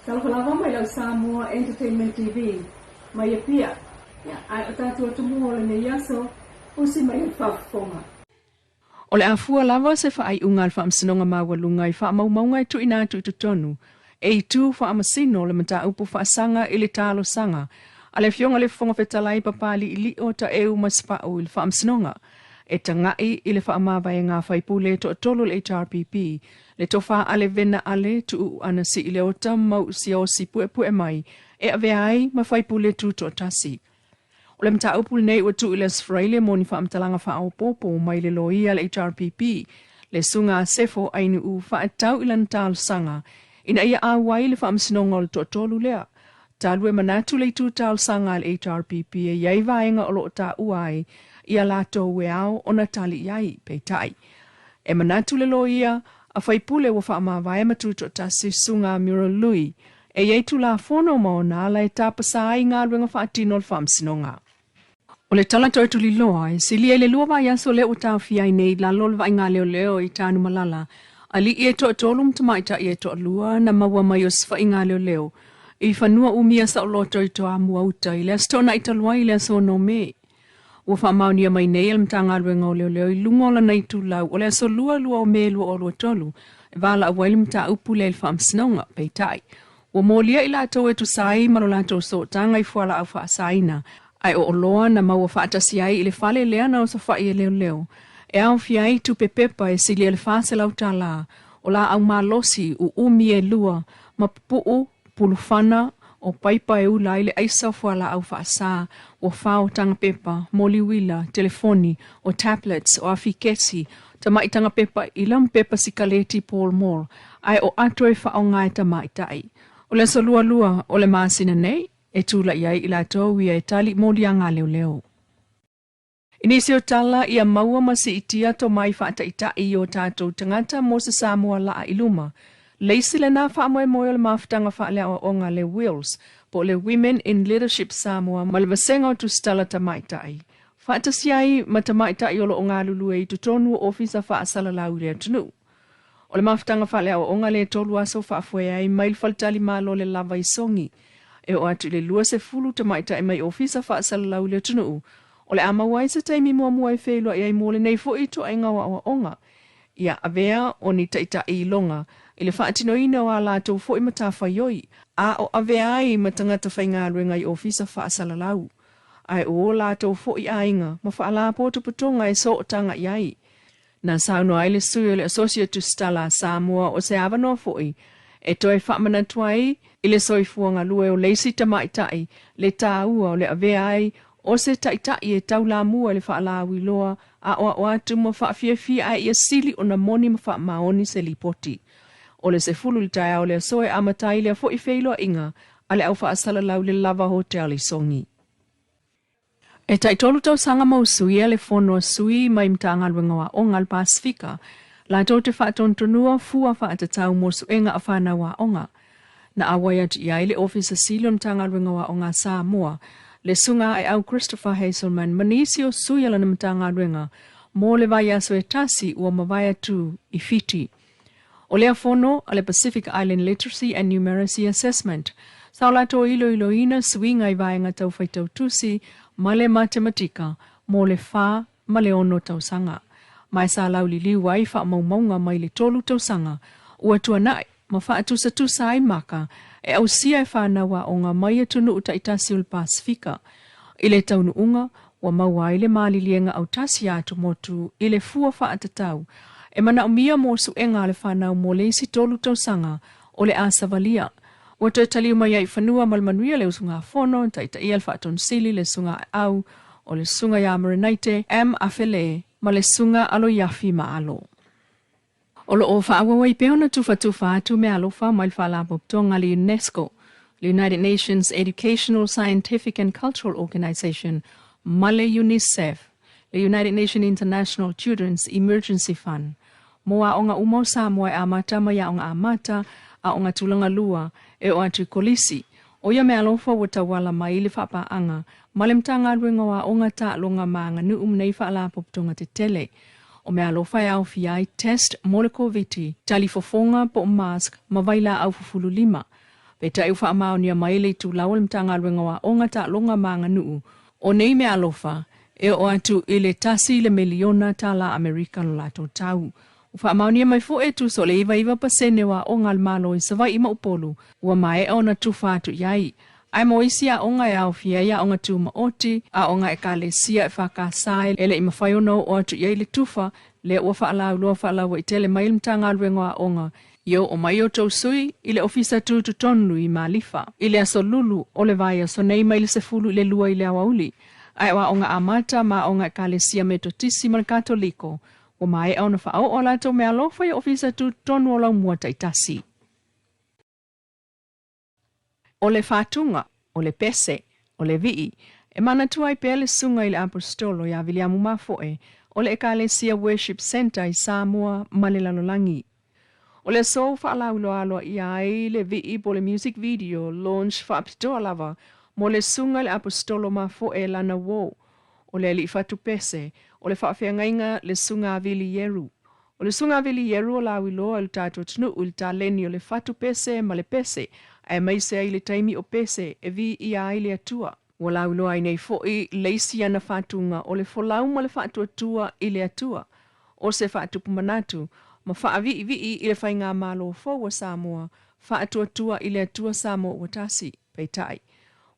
Kalau mai lau Samoa Entertainment TV, mai pia. Ya, ai tatu tumu ole ne yaso, usi mai fafonga. Ole afua lava se fa ai ungal fa amsinonga mawalunga I fa maungai tu ina tu tonu. E tu fa amasino le mata upu fa sanga ili talo sanga. Ale fionga le fonga fetalai papali ili o ta eu maspa o il fa amsinonga. E tangai ili fa amava e ngā faipule to tolu le HRPP. Le tofa ale vena ale tu ana si ile o ta mau si o si pue mai. E ave ai ma faipule tu to tasi. O le mta upul nei wa tu ile sfraile moni fa amtalanga fa au popo mai le loia le HRPP. Le sunga sefo ainu u fa atau ilan tal sanga. Ina ia awai le fa amsinongol to tolu lea. Talwe manatu le tu tal sanga le HRPP e iai vaenga o lo ta uai. Ia lato weao ona tali iai peitai. E manatu le loia a faipule wa fa amawai matuto ta sunga mura lui. E iai tu la fono maona la e tapasai ngā ruenga fa atinol fa amsinonga. O le tala toi tuli loa e sili e le lua vai aso le utau fiai nei la lol vai ngā leo I tānu malala. Ali I to tolum tamaita I to lua na maua mai os fa ngā leo. I whanua umia sa o loto I to amua uta I le astona I talua I le aso no me. Ua wha maunia mai nei el mta ngā ruenga o leo I lungola nei tu lau o le aso lua o me lua o lua tolu. E wala awaili mta upu le ilfa amsinonga peitai. Ua molia I lato e tu sai malo lato so tanga I fuala au wha asaina. Ai o loa na maua whaatasi ai I le whale lea na o sa whai e leo. E au fiai tu pepepa e sili e le whase lau tā la. O la au malosi u umi e lua ma puu pulufana o paipa e ula I le aisa fuala au whaasa o whao tanga pepa, moliwila, telefoni o tablets o afikesi ta mai tanga pepa I lam pepa si kaleti Paul Moore. Ai o ato e whao ngai ta mai tai. O le solua lua o le maasina nei. E tula iai I lato ia e tali molianga leo. Inisio tala ia maua masi itia to mai whaata ita I o tātou tangata mo sa SAMOA-Leilua. Leisi le nā whaamoe moe le mawhitanga whaalea o onga le Wheels po le Women in Leadership Samoa ma le vasenga o tu stala tamaitai. Whaata siai ma tamaitai o lo o ngā lulu e I tutonu o ofisa whaasala lau lea tunu. O le mawhitanga whaalea o onga le tolu aso whaafue ai mail faltali malo le lava I songi. E o atu le lua se fulu tamaita e mai ofisa whaasala lau lea tunu. O le amawai sa taimi mua e whelua e ai mole nei fo I to ai ngawa o onga. Ia avea o ni taita I longa. I le whaatino ina o a lātou fo I matafa yoi. A o avea ai matangata whainga ruenga I ofisa whaasala lau. Ai o lātou fo I ainga ma whaala poto putonga e so o tanga iai. Na sauno ai le sui o le Associate Stala Samoa o se avanoa fo I. E toi whaamana tuai I le soifuanga lue o leisi tamaitai, le tāua o le avea ai, o se taitai e tau la mua le whaalawi loa, a o atu ma whaafiafia ai ia sili o na moni ma wha maoni se lipoti. O le se fulu li taia o le soe amatai le fo I wheiloa inga, a le au whaasala lau le lava hotel I songi. E taitolu tau sanga mau sui le fono sui mai mtanga luenga wa onga al Pasifika, la tau te whaatontonua fua whaatatau mosu enga a whana wa onga. Na awai atu iai le ofisa silion tanga ruenga wa o ngā Samoa, le sunga ai au Christopher Hazelman manisio sui ala na mtanga ruenga, mō le vai aso e tasi ua mawai atu I fiti. O lea fono a le Pacific Island Literacy and Numeracy Assessment, sao lato ilo ina sui ngai vai ngā tau whaitau tusi, ma le matematika, mō le wha, ma le ono tau sanga. Mai sa lau li liwai wha maumaunga mai le tolu tau sanga, ua tuanai, ma whaatusa tusa ai maka, e au sia e whanawa o ngā mai atunu uta itasi ul Pasifika. I le taunu unga, wa maua i le malilienga au tasi atu motu, I le fua whaatatau, e mana umia mosu e ngā le whanau mo le isi tolu tau sanga, o le asavalia. Wa toi taliu mai ai whanua malmanuia le usunga fono, taita i al whaaton sili le sunga au, o le sunga ya marinaite, afele, ma le sunga alo yafi maalo. O lo o whaawawai peona tufa atu me alofa mai whaalapo tonga le UNESCO, le United Nations Educational, Scientific and Cultural Organization, male UNICEF, le United Nations International Children's Emergency Fund. Moa o ngā umau Samoa e amata mai a o ngā amata a o ngā tulanga lua e o atu kolisi. O ia me alofa wata wala mai le whapaanga, male mtanga ruenga wa o ngā ta longa maanga nu umnei whaalapo tonga te tele. O mea alofa e au fiai test mole COVID, tali fofonga po mask, ma vaila au fufulu lima. Peta ufa amao ni maile tu lawal mtanga lwenga wa onga ta longa manga nuu. O nei me alofa, e o atu ile tasi le miliona tala Amerika lo lato tau. Ufa amao ni Mafo'e tu so le iwa pasene wa onga almalo i sawa ima upolu, ua mae ona tu fatu yai. Ai moisi a onga e au fia ia onga tu maoti, a onga e ka le sia e whaka sae, ele ima whaiono o atu iai le tufa, le ua whaalau lua whaalaua i tele mail mtanga alwenga wa onga. Yo o mai o tau sui, ile ofisa tu tonu i malifa. Ile aso lulu, ole vai aso nei maile se fulu ile lua ile awauli. Ai wa onga amata ma onga kalesia metotisi man katoliko. O mai au na whaau o lato me alofa i ofisa tu tonu o lau mua taitasi. Ole fatunga, ole pese, ole vii. E mana tuai pele sunga ile apostolo ya Viliamu Mafo'e, ole e kalesia worship center i Samoa Malilalolangi. Ole so whaalaulo alo i ai le vii po le music video launch whaapitoa lava mo le sunga le apostolo Mafo'e lana wo. Ole li fatu pese, ole whaafeangainga le sunga Viliamu. Ole sunga Viliamu o lauiloa il tato tunu ul taleni o le fatu pese ma le pese, ai maise ai le taimi o pese e vi i ai le atua. O lauiloa ai nei fo'i leisi ana fatunga o le folau ma le fatu atua i le atua. O se fatu pumanatu, ma whaavi i le whainga malo fo wa Samoa, whaatua i le atua Samoa watasi, peitai.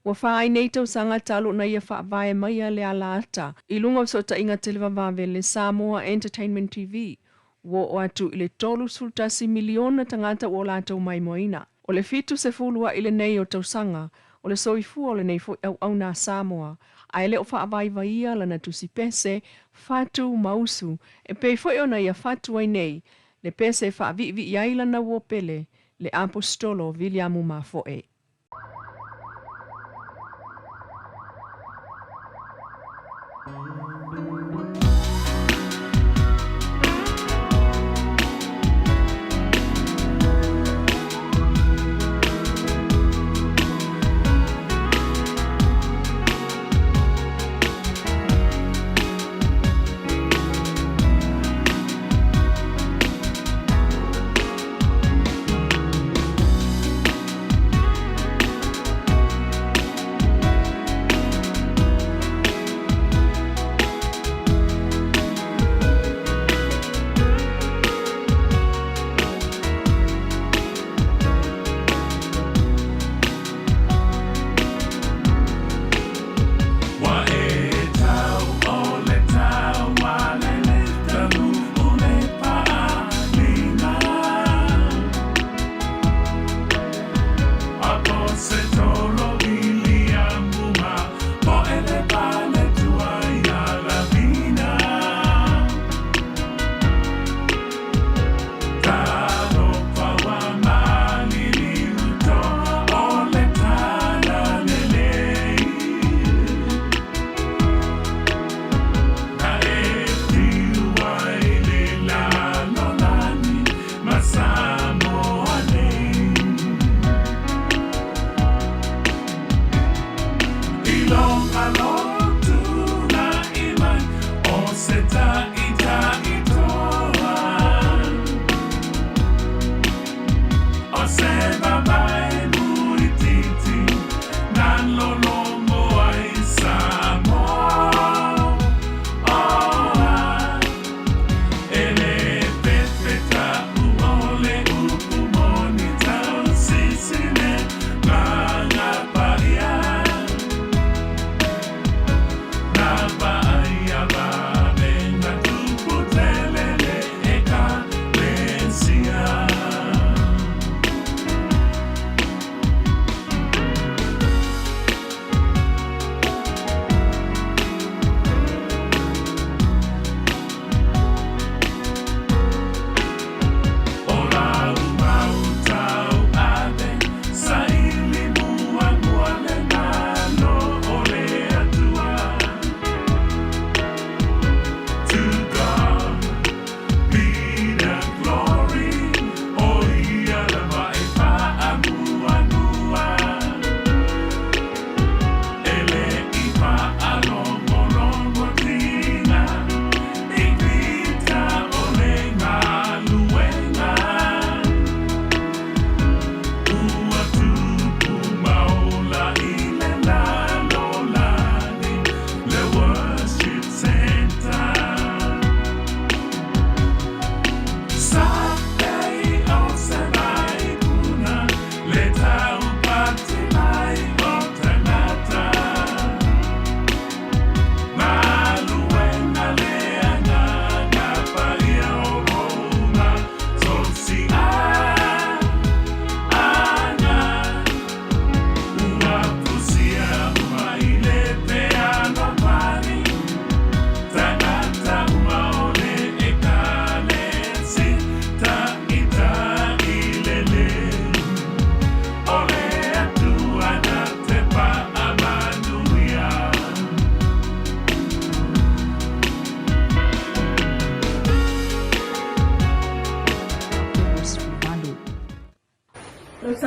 Wa whaai nei tau sanga talo na ia whaavae maia le ala ata, i lunga so ta inga televavave le Samoa Entertainment TV, wo atu i le tolu sultasi miliona tangata o lato mai moina. O le fitu se fulua i le nei o tau sanga, o le soifua o le nei fo au na Samoa, ai le o whaavai vaia lana tusi pese, fatu mausu, e pei fo na ia fatu ai nei, le pese whaavivi iai lana wopele, le apostolo Viliamu Mafo'e.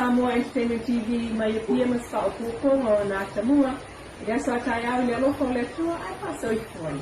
Samoa Entertainment TV mai pia mas whaopuponga o nā tamua. Ia so tai au le loko le tua ai pasoi foi.